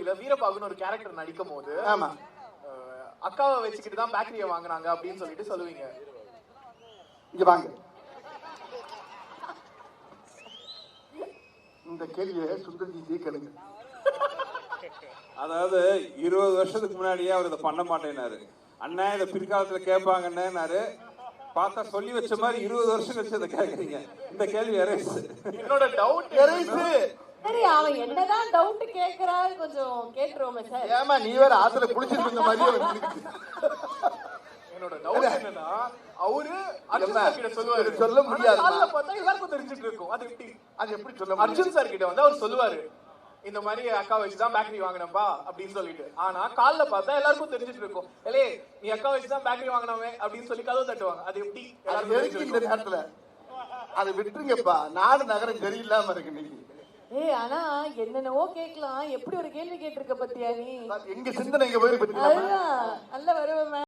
மூவில வீரபாகுன்னு ஒரு கேரக்டர் நடிக்கும் போது ஆமா அக்காவை வச்சுக்கிட்டு தான் பேக்கரியை வாங்குனாங்க அப்படின்னு சொல்லிட்டு சொல்லுவீங்க. இங்க வாங்க, இந்த கேள்வியை சுந்தர்ஜி கேளுங்க. அதாவது 20 வருஷத்துக்கு முன்னாடியே அவர் இதை பண்ண மாட்டேன்னாரு. அண்ணா இதை பிற்காலத்துல கேட்பாங்கன்னாரு. பார்த்தா சொல்லி வச்ச மாதிரி 20 வருஷம் கழிச்சு அதை கேட்கறீங்க. இந்த கேள்வி எரேஸ். என்னோட டவுட் எரேஸ். சரி, அவன் என்னதான் டவுட் கேக்குறாரு, கொஞ்சம் கேட்டுருவோமே சார். ஏமா நீ வேற ஆத்துல குளிச்சிட்டு இருந்த மாதிரியே என்னோட டவுட் என்னன்னா, அவரு அர்ஜுன் சார் கிட்ட சொல்லுவாரு, சொல்ல முடியாது. கால்ல பார்த்தா எல்லாருக்கும் தெரிஞ்சிட்டு இருக்கும். அது எப்படி சொல்ல? அர்ஜுன் சார் கிட்ட வந்து அவர் சொல்லுவாரு, இந்த மாதிரி அக்கா வச்சுதான் பேக்கரி வாங்கினப்பா அப்படின்னு சொல்லிட்டு. ஆனா கால்ல பார்த்தா எல்லாருக்கும் தெரிஞ்சிட்டு இருக்கும், ஏலே நீ அக்கா வச்சுதான் பேக்கரி வாங்கினவே அப்படின்னு சொல்லி கதவு தட்டுவாங்க. அது எப்படி எல்லாருக்கும் இந்த நேரத்துல அதை விட்டுருங்கப்பா, நாடு நகரம் சரியில்லாம இருக்கு நீங்க. ஆனா என்னென்னவோ கேட்கலாம், எப்படி ஒரு கேள்வி கேட்டிருக்க பத்தியா நீ? எங்க சிந்தனை எங்க போயிரு பத்தி நல்ல வருவமே.